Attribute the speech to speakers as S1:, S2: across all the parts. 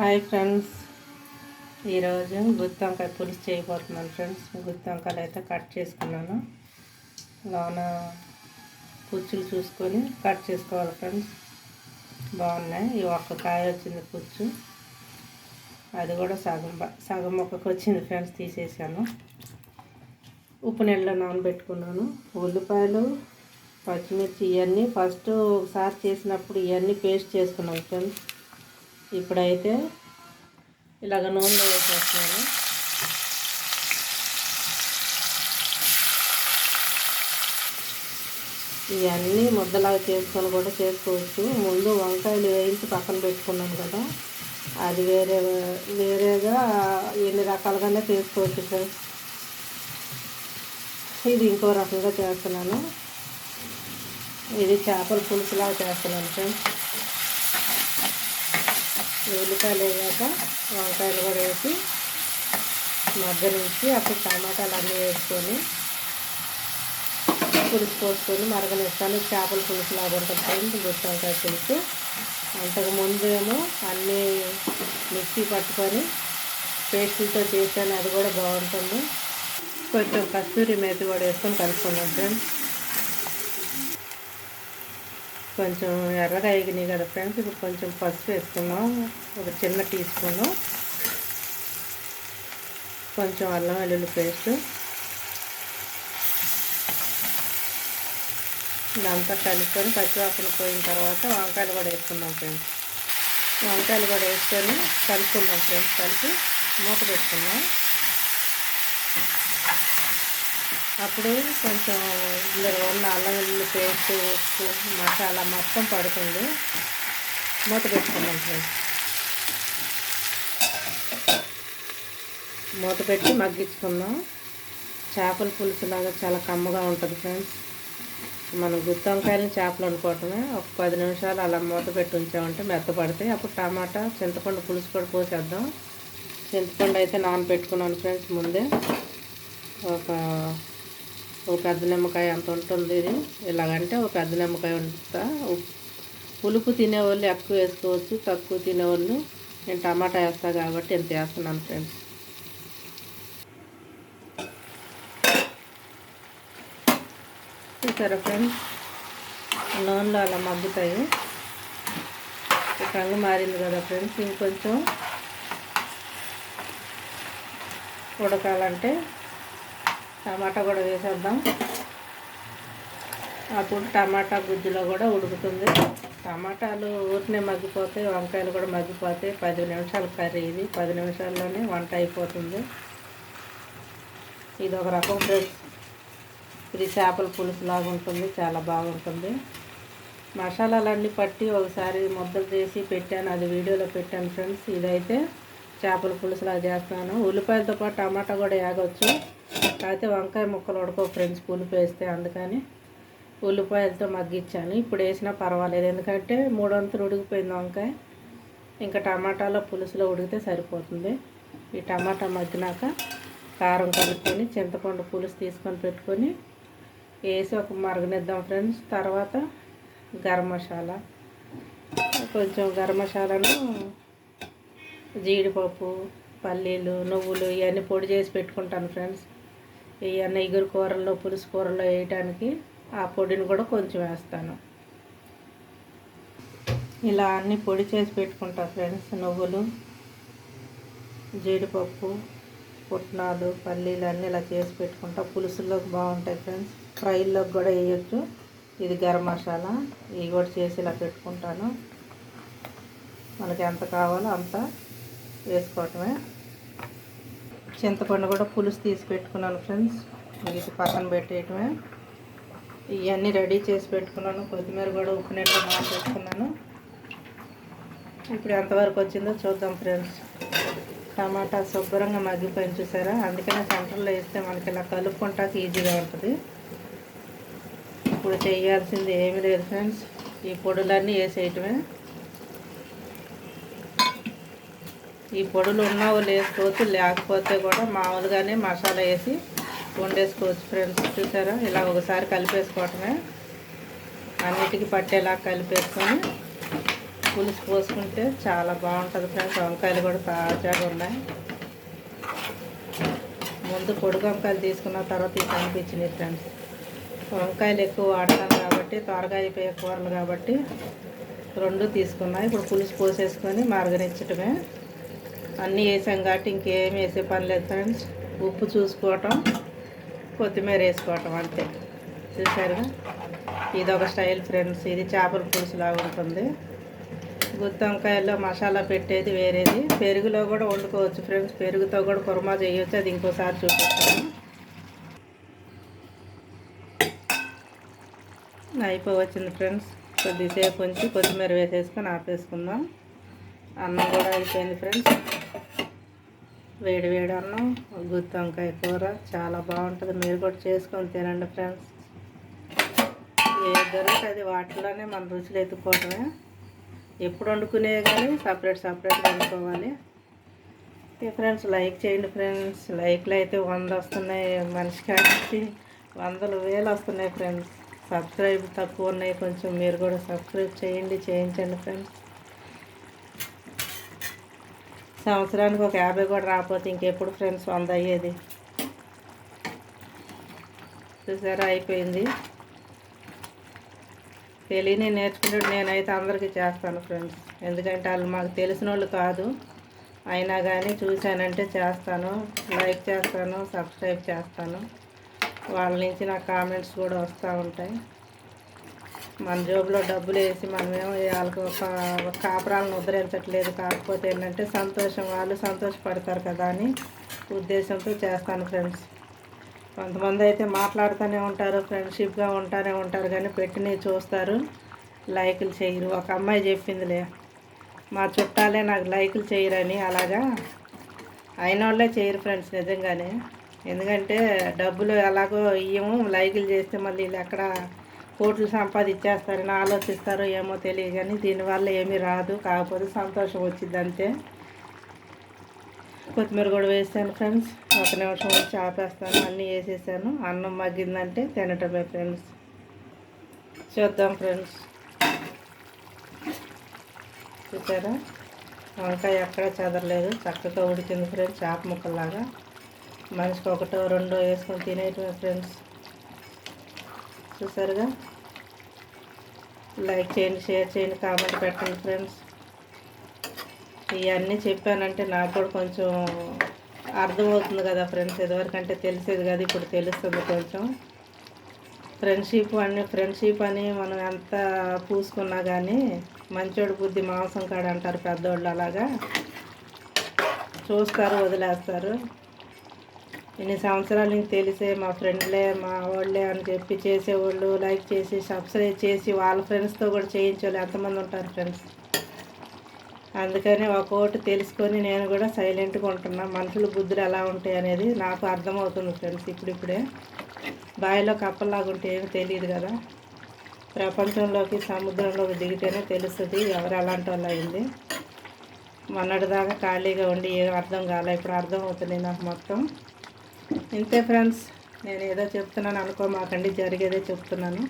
S1: Hi friends, ఈరోజు గుత్తి వంకాయ పులుసు చేయబోతున్నాను ఫ్రెండ్స్. గుత్తి వంకాయలు అయితే కట్ చేసుకున్నాను. లోన పుచ్చులు చూసుకొని కట్ చేసుకోవాలి ఫ్రెండ్స్. బాగున్నాయి. ఈ ఒక్క కాయ వచ్చింది పుచ్చు, అది కూడా సగం మొక్కకు వచ్చింది ఫ్రెండ్స్. తీసేసాను. ఉప్పు నీళ్ళలో నానబెట్టుకున్నాను. ఉల్లిపాయలు, పచ్చిమిర్చి ఇవన్నీ ఫస్ట్ ఒకసారి చేసినప్పుడు ఇవన్నీ పేస్ట్ చేసుకున్నాను ఫ్రెండ్స్. ఇప్పుడైతే ఇలాగ నూనెలో వేసేస్తున్నాను. ఇవన్నీ ముద్దలాగా చేసుకొని కూడా చేసుకోవచ్చు. ముందు వంకాయలు వేయించి పక్కన పెట్టుకున్నాను కదా, అది వేరేగా ఎన్ని రకాలుగానే చేసుకోవచ్చు ఫ్రెండ్స్. ఇది ఇంకో రకంగా చేస్తున్నాను. ఇది చేపల పులుసులాగా చేస్తున్నాను ఫ్రెండ్స్. ఉల్లిపాయలు వేయాక వంకాయలు కూడా వేసి మగ్గనించి అప్పుడు టమాటాలు అన్నీ వేసుకొని పులుసు పోసుకొని మరగనిస్తాను. చేపల పులుసు లాగా ఉంటుంది ఫ్రెండ్స్ గుత్తి వంకాయ పులుసు. అంతకు ముందేమో అన్నీ మిక్సీ పట్టుకొని పేస్టులతో చేశాను, అది కూడా బాగుంటుంది. కొంచెం కస్తూరి మేతి కూడా వేసుకొని కలుపుకున్నాం ఫ్రెండ్స్. కొంచెం ఎర్రగా ఎగినాయి కదా ఫ్రెండ్స్. ఇప్పుడు కొంచెం పసుపు వేసుకున్నాం, ఒక చిన్న టీ స్పూను. కొంచెం అల్లం వెల్లుల్లి పేస్ట్. ఇదంతా కలుపుకొని పచ్చివాసన పోయిన తర్వాత వంకాయలు కూడా వేసుకున్నాం ఫ్రెండ్స్. వంకాయలు కూడా వేసుకొని కలుపుకున్నాం ఫ్రెండ్స్. కలిపి మూత పెట్టుకున్నాం. అప్పుడు కొంచెం ఇందులో ఉన్న అల్లం వెల్లుల్లి పేస్ట్, ఉప్పు, మసాలా మొత్తం పడుతుంది. మూత పెట్టుకున్నాం ఫ్రెండ్స్. మూత పెట్టి మగ్గించుకున్నాం. చేపల పులుసు లాగా చాలా కమ్మగా ఉంటుంది ఫ్రెండ్స్. మనం గుత్తి వంకాయలని చేపలు అనుకోవటమే. ఒక 10 నిమిషాలు అలా మూత పెట్టి ఉంచామంటే మెత్తపడతాయి. అప్పుడు టమాటా, చింతపండు పులుసు కూడా పోసేద్దాం. చింతపండు అయితే నానబెట్టుకున్నాను ఫ్రెండ్స్ ముందే. ఒక పెద్ద నిమ్మకాయ అంత ఉంటుంది. ఇది ఎలాగంటే ఒక పెద్ద నిమ్మకాయ ఉంటా. పులుపు తినేవాళ్ళు ఎక్కువ వేసుకోవచ్చు, తక్కువ తినేవాళ్ళు నేను టమాటా వేస్తాను కాబట్టి ఎంత వేస్తున్నాను ఫ్రెండ్స్. చూసారా ఫ్రెండ్స్, నూనెలో అలా మగ్గుతాయి. రంగు మారింది కదా ఫ్రెండ్స్. ఇంకొంచెం ఉడకాలంటే టమాటా కూడా వేసేద్దాం. అప్పుడు టమాటా గుజ్జులో కూడా ఉడుకుతుంది. టమాటాలు ఊరినే మగ్గిపోతాయి, వంకాయలు కూడా మగ్గిపోతాయి. 10 నిమిషాల కర్రీ ఇది. 10 నిమిషాల్లోనే వంట అయిపోతుంది. ఇది ఒక రకం ఫ్రెండ్స్. ఇది చేపల పులుసు లాగా ఉంటుంది, చాలా బాగుంటుంది. మసాలాలన్నీ పట్టి ఒకసారి ముద్దలు చేసి పెట్టాను, అది వీడియోలో పెట్టాను ఫ్రెండ్స్. ఇదైతే చేపల పులుసులాగా చేస్తున్నాను. ఉల్లిపాయలతో పాటు టమాటా కూడా వేగవచ్చు, కాకపోతే వంకాయ ముక్కలు ఉడకవు ఫ్రెండ్స్ పులుపు వేస్తే. అందుకని ఉల్లిపాయలతో మగ్గించాను. ఇప్పుడు వేసినా పర్వాలేదు, ఎందుకంటే 3 వంతులు ఉడికిపోయింది వంకాయ. ఇంకా టమాటాలో పులుసులో ఉడికితే సరిపోతుంది. ఈ టమాటా మగ్గినాక కారం కలుపుకొని చింతపండు పులుసు తీసుకొని పెట్టుకొని వేసి ఒక మరగనిద్దాం ఫ్రెండ్స్. తర్వాత గరం మసాలా, కొంచెం గరం మసాలాను, జీడిపప్పు, పల్లీలు, నువ్వులు ఇవన్నీ పొడి చేసి పెట్టుకుంటాను ఫ్రెండ్స్. ఇవన్నీ ఇగురు కూరల్లో, పులుసు కూరల్లో వేయటానికి ఆ పొడిని కూడా కొంచెం వేస్తాను. ఇలా అన్నీ పొడి చేసి పెట్టుకుంటా ఫ్రెండ్స్. నువ్వులు, జీడిపప్పు, పుట్నాలు, పల్లీలు అన్నీ ఇలా చేసి పెట్టుకుంటా. పులుసుల్లోకి బాగుంటాయి ఫ్రెండ్స్. ఫ్రైల్లోకి కూడా వేయచ్చు. ఇది గరం మసాలా, ఇవి కూడా చేసి ఇలా పెట్టుకుంటాను. మనకి ఎంత కావాలో అంత వేసుకోవటమే. చింతపండు కూడా పులుసు తీసి పెట్టుకున్నాను ఫ్రెండ్స్. ఇది పక్కన పెట్టేయటమే. ఇవన్నీ రెడీ చేసి పెట్టుకున్నాను. కొత్తిమీర కూడా ఉప్పు నీళ్ళలో నానబెట్టుకున్నాను. ఇప్పుడు ఎంతవరకు వచ్చిందో చూద్దాం ఫ్రెండ్స్. టమాటా శుభ్రంగా మగ్గిపోయింది చూసారా. అందుకనే సెంటర్లో వేస్తే మనకి ఇలా కలుపుకుంటాకి ఈజీగా ఉంటుంది. ఇప్పుడు చేయాల్సింది ఏమీ లేదు ఫ్రెండ్స్, ఈ పొడులన్నీ వేసేయటమే. ఈ పొడులు ఉన్న వాళ్ళు వేసుకోవచ్చు, లేకపోతే కూడా మామూలుగానే మసాలా వేసి వండేసుకోవచ్చు ఫ్రెండ్స్. చూసారా, ఇలా ఒకసారి కలిపేసుకోవటమే. అన్నిటికీ పట్టేలా కలిపేసుకొని పులుసు పోసుకుంటే చాలా బాగుంటుంది ఫ్రెండ్స్. వంకాయలు కూడా తాజాగా ఉన్నాయి. ముందు పొడుగు వంకాయలు తీసుకున్న తర్వాత ఇవి కనిపించినాయి ఫ్రెండ్స్. వంకాయలు ఎక్కువ వాడతాను కాబట్టి త్వరగా అయిపోయే కూరలు కాబట్టి 2 తీసుకున్నాయి. ఇప్పుడు పులుసు పోసేసుకొని మరగనిచ్చటమే. అన్నీ వేసాం కాబట్టి ఇంకేం వేసే పని లేదు ఫ్రెండ్స్. ఉప్పు చూసుకోవటం, కొత్తిమీర వేసుకోవటం అంతే. చూసారుగా, ఇది ఒక స్టైల్ ఫ్రెండ్స్. ఇది చేపల పులుసు లాగా ఉంటుంది. గుత్తి వంకాయల్లో మసాలా పెట్టేది వేరేది. పెరుగులో కూడా వండుకోవచ్చు ఫ్రెండ్స్. పెరుగుతో కూడా కుర్మా చేయొచ్చు. అది ఇంకోసారి చూపిస్తాను. అయిపోవచ్చింది ఫ్రెండ్స్. కొద్దిసేపు ఉంచి కొత్తిమీర వేసేసుకొని ఆపేసుకుందాం. అన్నం కూడా అయిపోయింది ఫ్రెండ్స్. వేడి వేడి అన్నం, గుత్తి వంకాయ కూర చాలా బాగుంటుంది. మీరు కూడా చేసుకొని తినండి ఫ్రెండ్స్. ఏ దొరుకుతుంది వాటిలోనే మన రుచులు ఎత్తుకోవటమే. ఎప్పుడు వండుకునే కానీ సపరేట్గా వండుకోవాలి. ఓకే ఫ్రెండ్స్, లైక్ చేయండి ఫ్రెండ్స్. లైక్లు అయితే 100 వస్తున్నాయి. మనిషి కాబట్టి 100,000 వస్తున్నాయి ఫ్రెండ్స్. సబ్స్క్రైబ్ తక్కువ ఉన్నాయి కొంచెం. మీరు కూడా సబ్స్క్రైబ్ చేయించండి ఫ్రెండ్స్. సంవత్సరానికి ఒక 50 కూడా రాకపోతే ఇంకెప్పుడు ఫ్రెండ్స్ 100 అయ్యేది. చూసారా, అయిపోయింది. తెలియని నేర్చుకుంటే నేనైతే అందరికీ చేస్తాను ఫ్రెండ్స్. ఎందుకంటే వాళ్ళు మాకు తెలిసిన వాళ్ళు కాదు. అయినా కానీ చూశానంటే చేస్తాను, లైక్ చేస్తాను, సబ్స్క్రైబ్ చేస్తాను. వాళ్ళ నుంచి నాకు కామెంట్స్ కూడా వస్తూ ఉంటాయి. మన జోబులో డబ్బులు వేసి మనమేమో వాళ్ళకి ఒక కాపురాలను ఉద్ధరించట్లేదు. కాకపోతే ఏంటంటే సంతోషం, వాళ్ళు సంతోషపడతారు కదా అని ఉద్దేశంతో చేస్తాను ఫ్రెండ్స్. కొంతమంది అయితే మాట్లాడుతూనే ఉంటారు, ఫ్రెండ్షిప్గా ఉంటారు కానీ పెట్టినవి చూస్తారు, లైకులు చేయరు. ఒక అమ్మాయి చెప్పిందిలే, మా చుట్టాలే నాకు లైకులు చేయరని. అలాగా అయిన వాళ్ళే చేయరు ఫ్రెండ్స్ నిజంగానే. ఎందుకంటే డబ్బులు ఎలాగో ఇయ్యము, లైకులు చేస్తే మళ్ళీ వీళ్ళు ఎక్కడ కోట్లు సంపాదించేస్తారని ఆలోచిస్తారో ఏమో తెలియదు. కానీ దీనివల్ల ఏమీ రాదు, కాకపోతే సంతోషం వచ్చింది అంతే. కొత్తిమీర కూడా వేసాను ఫ్రెండ్స్. 1 నిమిషం వచ్చి ఆపేస్తాను. అన్నీ వేసేసాను. అన్నం మగ్గిందంటే తినటమే ఫ్రెండ్స్. చూద్దాం ఫ్రెండ్స్. చూసారా, వంకాయ ఎక్కడ చెదరలేదు, చక్కగా ఉడికింది ఫ్రెండ్స్. చేప ముక్కలాగా మనిషికి 1, 2 వేసుకొని తినేయటమే ఫ్రెండ్స్. చూసారుగా, లైక్ చేయండి, షేర్ చేయండి, కామెంట్ పెట్టండి ఫ్రెండ్స్. ఇవన్నీ చెప్పానంటే నాకు కూడా కొంచెం అర్థమవుతుంది కదా ఫ్రెండ్స్. ఇదివరకంటే తెలిసేది కదా, ఇప్పుడు తెలుస్తుంది కొంచెం. ఫ్రెండ్షిప్ అని మనం ఎంత పూసుకున్నా కానీ మంచోడు బుద్ధి మాంసం కాడ అంటారు పెద్దోళ్ళు. అలాగా చూస్తారు, వదిలేస్తారు. ఇన్ని సంవత్సరాలు నీకు తెలిసే మా ఫ్రెండ్లే, మా వాళ్ళే అని చెప్పి చేసేవాళ్ళు, లైక్ చేసి సబ్స్క్రైబ్ చేసి వాళ్ళ ఫ్రెండ్స్తో కూడా చేయించేవాళ్ళు ఎంతమంది ఉంటారు ఫ్రెండ్స్. అందుకని ఒక్కొక్కటి తెలుసుకొని నేను కూడా సైలెంట్గా ఉంటున్నా. మనుషుల బుద్ధులు ఎలా ఉంటాయి అనేది నాకు అర్థమవుతుంది ఫ్రెండ్స్. ఇప్పుడిప్పుడే బావిలో కప్పల్లాగా ఉంటే ఏమి తెలియదు కదా. ప్రపంచంలోకి, సముద్రంలోకి దిగితేనే తెలుస్తుంది ఎవరు ఎలాంటి వాళ్ళు అయింది. మొన్నటిదాకా ఖాళీగా ఉండి ఏం అర్థం కాలే, ఇప్పుడు అర్థం అవుతుంది నాకు మొత్తం. ఇంతే ఫ్రెండ్స్. నేను ఏదో చెప్తున్నాను అనుకోమాకండి, జరిగేదే చెప్తున్నాను.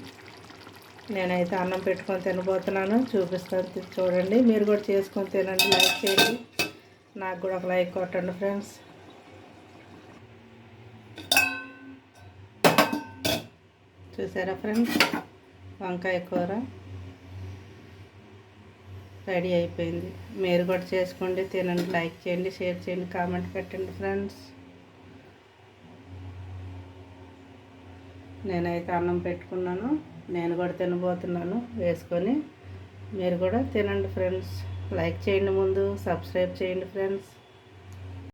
S1: నేనైతే అన్నం పెట్టుకొని తినబోతున్నాను, చూపిస్తాను చూడండి. మీరు కూడా చేసుకొని తినండి, లైక్ చేయండి, నాకు కూడా ఒక లైక్ కొట్టండి ఫ్రెండ్స్. చూసారా ఫ్రెండ్స్, వంకాయ కూర రెడీ అయిపోయింది. మీరు కూడా చేసుకోండి, తినండి, లైక్ చేయండి, షేర్ చేయండి, కామెంట్ పెట్టండి ఫ్రెండ్స్. నేనైతే అన్నం పెట్టుకున్నాను, నేను కూడా తినబోతున్నాను వేసుకొని. మీరు కూడా తినండి ఫ్రెండ్స్. లైక్ చేయండి, ముందు సబ్స్క్రైబ్ చేయండి ఫ్రెండ్స్.